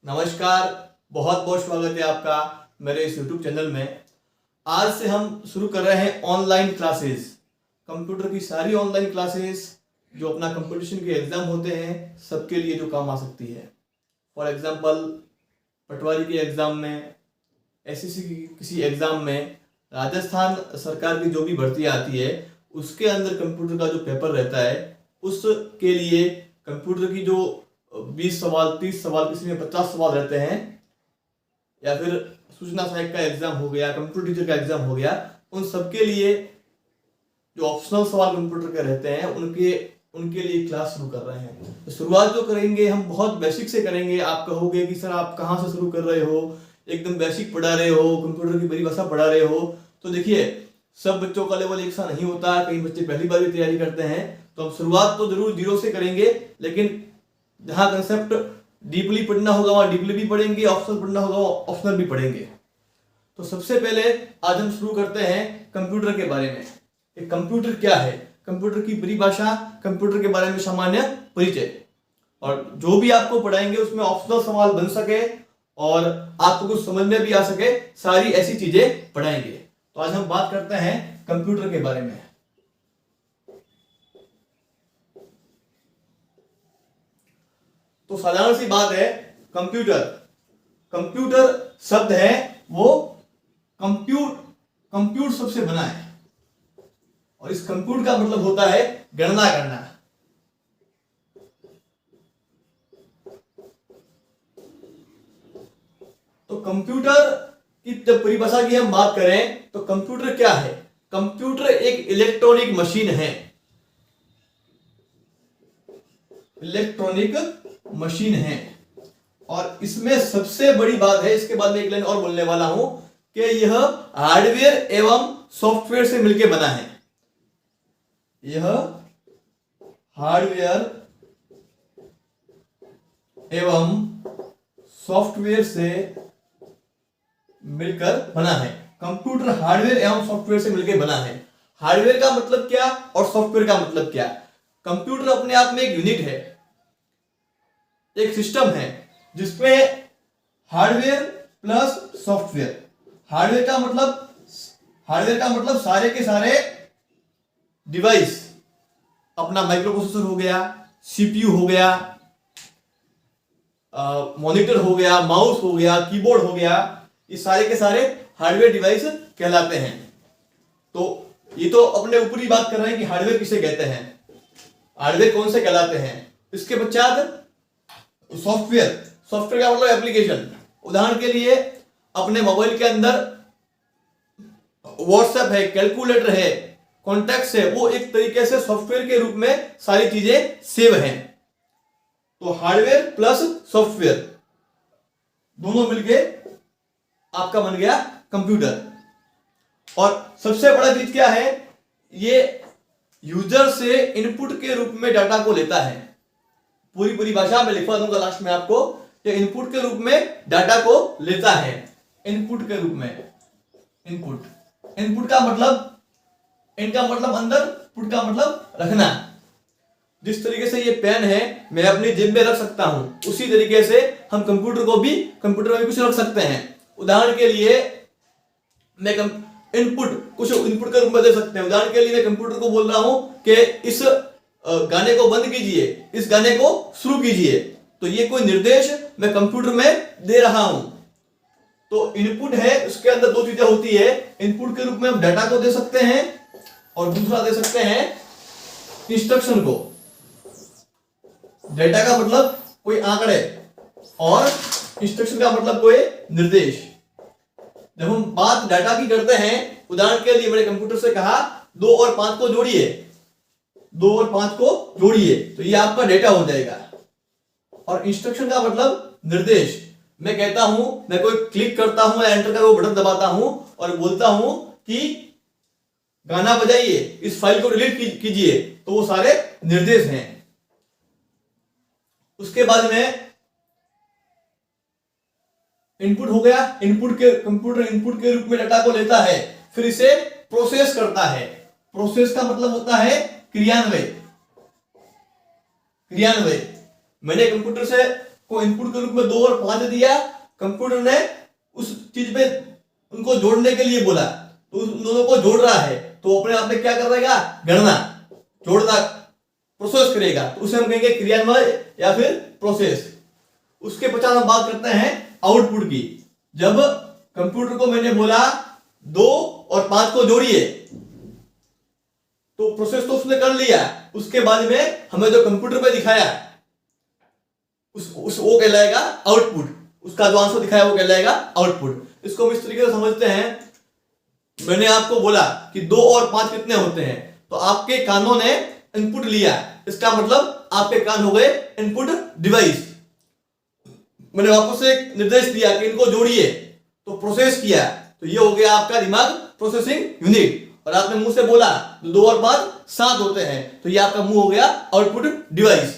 नमस्कार, बहुत बहुत स्वागत है आपका मेरे इस YouTube चैनल में। आज से हम शुरू कर रहे हैं ऑनलाइन क्लासेस। कंप्यूटर की सारी ऑनलाइन क्लासेस जो अपना कंपटीशन के एग्जाम होते हैं सबके लिए जो काम आ सकती है। फॉर एग्जांपल पटवारी के एग्जाम में, एसएससी की किसी एग्जाम में, राजस्थान सरकार की जो भी भर्ती आती है उसके अंदर कंप्यूटर का जो पेपर रहता है उसके लिए कंप्यूटर की जो 20 सवाल, 30 सवाल, किसी में 50 सवाल रहते हैं, या फिर सूचना सहायक का एग्जाम हो गया, कंप्यूटर टीचर का एग्जाम हो गया, उन सबके लिए जो ऑप्शनल सवाल कंप्यूटर के रहते हैं उनके लिए क्लास शुरू कर रहे हैं। तो शुरुआत जो करेंगे हम बहुत बेसिक से करेंगे। आप कहोगे कि सर आप कहाँ से शुरू कर रहे हो, एकदम बेसिक पढ़ा रहे हो, कंप्यूटर की परिभाषा पढ़ा रहे हो। तो देखिए, सब बच्चों का लेवल एक सा नहीं होता, कई बच्चे पहली बार भी तैयारी करते हैं। तो हम शुरुआत तो जरूर जीरो से करेंगे, लेकिन जहाँ कंसेप्ट डीपली पढ़ना होगा वहाँ डीपली भी पढ़ेंगे, ऑप्शनल पढ़ना होगा वहाँ ऑप्शनल भी पढ़ेंगे। तो सबसे पहले आज हम शुरू करते हैं कंप्यूटर के बारे में। एक कंप्यूटर क्या है, कंप्यूटर की परिभाषा, कंप्यूटर के बारे में सामान्य परिचय, और जो भी आपको पढ़ाएंगे उसमें ऑप्शनल सवाल बन सके और आपको कुछ समझ में भी आ सके, सारी ऐसी चीजें पढ़ाएंगे। तो आज हम बात करते हैं कंप्यूटर के बारे में। तो साधारण सी बात है, कंप्यूटर शब्द है वो कंप्यूट शब्द से बना है, और इस कंप्यूट का मतलब होता है गणना करना। तो कंप्यूटर की जब परिभाषा की हम बात करें तो कंप्यूटर क्या है? कंप्यूटर एक इलेक्ट्रॉनिक मशीन है, इलेक्ट्रॉनिक मशीन है। और इसमें सबसे बड़ी बात है, इसके बाद में एक लाइन और बोलने वाला हूं, कि यह हार्डवेयर एवं सॉफ्टवेयर से मिलकर बना है। यह हार्डवेयर एवं सॉफ्टवेयर से मिलकर बना है। कंप्यूटर हार्डवेयर एवं सॉफ्टवेयर से मिलकर बना है। हार्डवेयर का मतलब क्या और सॉफ्टवेयर का मतलब क्या? कंप्यूटर अपने आप में एक यूनिट है, एक सिस्टम है जिसमें हार्डवेयर प्लस सॉफ्टवेयर। हार्डवेयर का मतलब सारे के सारे डिवाइस, अपना माइक्रो प्रोसेसर हो गया, सीपीयू हो गया, मॉनिटर हो गया, माउस हो गया, कीबोर्ड हो गया, ये सारे के सारे हार्डवेयर डिवाइस कहलाते हैं। तो ये तो अपने ऊपरी बात कर रहे हैं कि हार्डवेयर किसे कहते हैं, हार्डवेयर कौन से कहलाते हैं। इसके पश्चात सॉफ्टवेयर का मतलब एप्लीकेशन। उदाहरण के लिए अपने मोबाइल के अंदर व्हाट्सएप है, कैलकुलेटर है, कॉन्टैक्ट्स है, वो एक तरीके से सॉफ्टवेयर के रूप में सारी चीजें सेव हैं। तो हार्डवेयर प्लस सॉफ्टवेयर दोनों मिलके आपका बन गया कंप्यूटर। और सबसे बड़ा चीज क्या है, ये यूजर से इनपुट के रूप में डाटा को लेता है। पूरी परिभाषा में लिखवा दूंगा लास्ट में आपको, कि इनपुट के रूप में डाटा को लेता है। इनपुट के रूप में, इनपुट का मतलब, इनका मतलब अंदर, पुट का मतलब रखना। जिस तरीके से ये पेन है मैं अपनी जेब में रख सकता हूं, उसी तरीके से हम कंप्यूटर में भी कुछ रख सकते हैं। उदाहरण के लिए मैं कुछ इनपुट के रूप में दे सकते हैं। उदाहरण के लिए मैं कंप्यूटर को बोल रहा हूं कि इस गाने को बंद कीजिए, इस गाने को शुरू कीजिए। तो ये कोई निर्देश मैं कंप्यूटर में दे रहा हूं। तो इनपुट है, उसके अंदर दो चीजें होती है। इनपुट के रूप में हम डाटा को दे सकते हैं और दूसरा दे सकते हैं इंस्ट्रक्शन को। डाटा का मतलब कोई आंकड़े और इंस्ट्रक्शन का मतलब कोई निर्देश। जब हम बात डाटा की करते हैं, उदाहरण के लिए मैंने कंप्यूटर से कहा 2 और 5 को जोड़िए, 2 और 5 को जोड़िए, तो ये आपका डेटा हो जाएगा। और इंस्ट्रक्शन का मतलब निर्देश। मैं कहता हूं, मैं कोई क्लिक करता हूं या एंटर का वो बटन दबाता हूं और बोलता हूं कि गाना बजाइए, इस फाइल को डिलीट कीजिए, तो वो सारे निर्देश हैं। उसके बाद में इनपुट हो गया। कंप्यूटर इनपुट के रूप में डाटा को लेता है, फिर इसे प्रोसेस करता है। प्रोसेस का मतलब होता है क्रियान्वय। मैंने कंप्यूटर से को इनपुट के रूप में 2 और 5 दिया, कंप्यूटर ने उस चीज पे उनको जोड़ने के लिए बोला, तो उन दोनों को जोड़ रहा है, तो अपने आप में क्या कर देगा, गणना, जोड़ना प्रोसेस करेगा, तो उसे हम कहेंगे क्रियान्वय या फिर प्रोसेस। उसके पश्चात हम बात करते हैं आउटपुट की। जब कंप्यूटर को मैंने बोला 2 और 5 को जोड़िए, तो प्रोसेस तो उसने कर लिया, उसके बाद में हमें जो कंप्यूटर पे दिखाया उस वो कहलाएगा आउटपुट, उसका जो आंसर दिखाया वो कहलाएगा आउटपुट। इसको हम इस तरीके से समझते हैं, मैंने आपको बोला कि 2 और 5 कितने होते हैं, तो आपके कानों ने इनपुट लिया, इसका मतलब आपके कान हो गए इनपुट डिवाइस। मैंने वापस से एक निर्देश दिया कि इनको जोड़िए, तो प्रोसेस किया, तो ये हो गया आपका दिमाग प्रोसेसिंग यूनिट। और आपने मुंह से बोला 2 और 5 7 होते हैं, तो ये आपका मुंह हो गया आउटपुट डिवाइस।